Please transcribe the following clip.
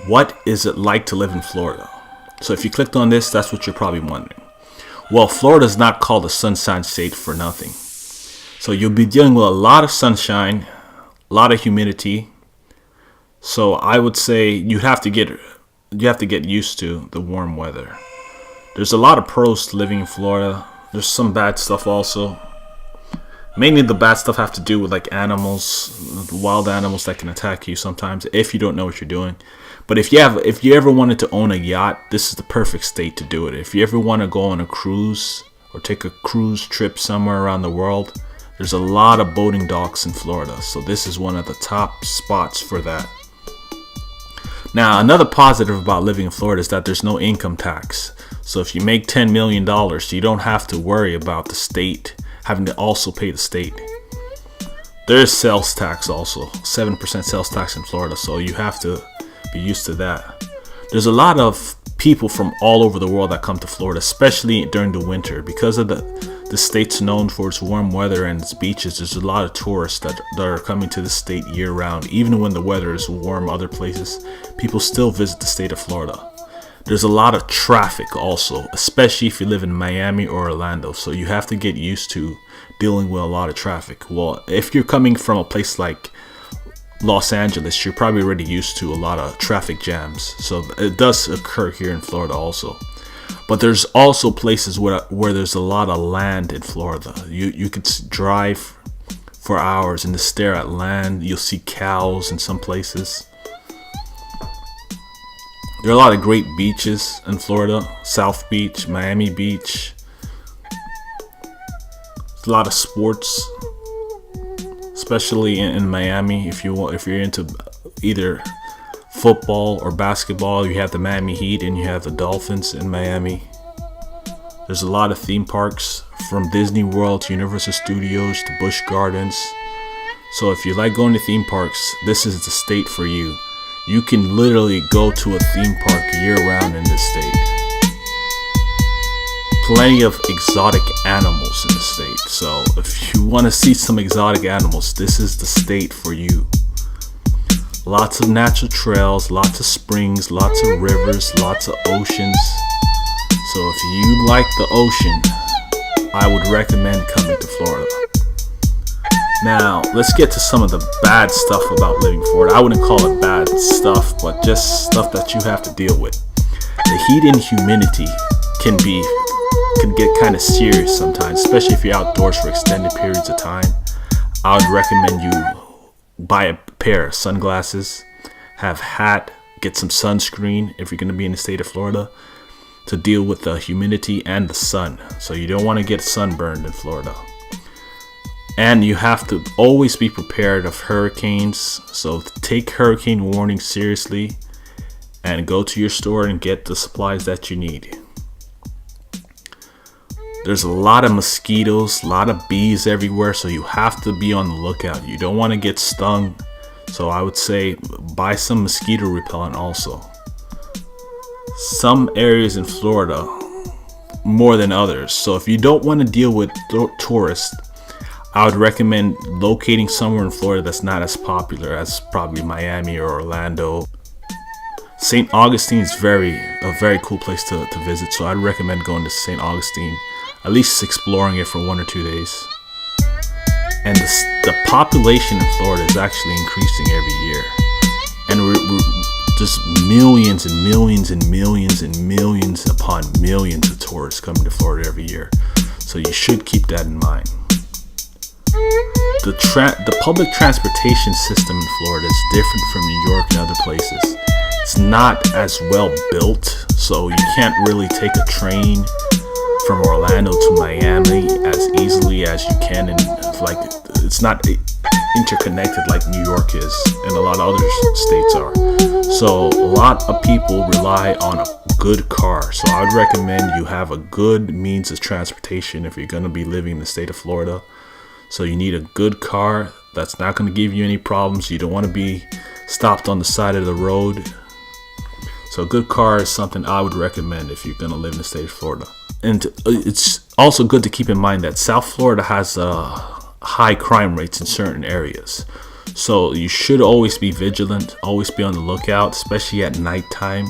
What is it like to live in Florida? So if you clicked on this, that's what you're probably wondering. Well, Florida is not called the Sunshine State for nothing. So you'll be dealing with a lot of sunshine, a lot of humidity. So I would say you have to get used to the warm weather. There's a lot of pros to living in Florida. There's some bad stuff also. Mainly the bad stuff have to do with like animals, wild animals that can attack you sometimes if you don't know what you're doing. But if you ever wanted to own a yacht, this is the perfect state to do it. If you ever want to go on a cruise or take a cruise trip somewhere around the world, there's a lot of boating docks in Florida. So this is one of the top spots for that. Now, another positive about living in Florida is that there's no income tax. So if you make $10 million, you don't have to worry about the state having to also pay the state. There's sales tax also, 7% sales tax in Florida, so you have to be used to that. There's a lot of people from all over the world that come to Florida, especially during the winter. Because of the state's known for its warm weather and its beaches, there's a lot of tourists that are coming to the state year round. Even when the weather is warm other places, people still visit the state of Florida. There's a lot of traffic also, especially if you live in Miami or Orlando. So you have to get used to dealing with a lot of traffic. Well, if you're coming from a place like Los Angeles, you're probably already used to a lot of traffic jams. So it does occur here in Florida also. But there's also places where there's a lot of land in Florida. You could drive for hours and just stare at land. You'll see cows in some places. There are a lot of great beaches in Florida. South Beach, Miami Beach. There's a lot of sports, especially in Miami. If you're into either football or basketball, you have the Miami Heat and you have the Dolphins in Miami. There's a lot of theme parks, from Disney World to Universal Studios to Busch Gardens. So if you like going to theme parks, this is the state for you. You can literally go to a theme park year round in this state. Plenty of exotic animals in the state. So if you want to see some exotic animals, this is the state for you. Lots of natural trails, lots of springs, lots of rivers, lots of oceans. So if you like the ocean, I would recommend coming to Florida. Now, let's get to some of the bad stuff about living in Florida. I wouldn't call it bad stuff, but just stuff that you have to deal with. The heat and humidity can get kind of serious sometimes, especially if you're outdoors for extended periods of time. I would recommend you buy a pair of sunglasses, have a hat, get some sunscreen if you're going to be in the state of Florida to deal with the humidity and the sun. So you don't want to get sunburned in Florida. And you have to always be prepared of hurricanes. So take hurricane warning seriously and go to your store and get the supplies that you need. There's a lot of mosquitoes, a lot of bees everywhere, so you have to be on the lookout. You don't want to get stung. So I would say buy some mosquito repellent also. Some areas in Florida more than others. So if you don't want to deal with tourists, I would recommend locating somewhere in Florida that's not as popular as probably Miami or Orlando. St. Augustine is a very cool place to visit, so I'd recommend going to St. Augustine, at least exploring it for 1 or 2 days. And the population in Florida is actually increasing every year. And we're just millions and millions and millions and millions upon millions of tourists coming to Florida every year. So you should keep that in mind. The public transportation system in Florida is different from New York and other places. It's not as well built, so you can't really take a train from Orlando to Miami as easily as you can, and it's not interconnected like New York is and a lot of other states are. So a lot of people rely on a good car. So I would recommend you have a good means of transportation if you're going to be living in the state of Florida. So you need a good car that's not going to give you any problems. You don't want to be stopped on the side of the road. So a good car is something I would recommend if you're going to live in the state of Florida. And it's also good to keep in mind that South Florida has high crime rates in certain areas. So you should always be vigilant, always be on the lookout, especially at nighttime.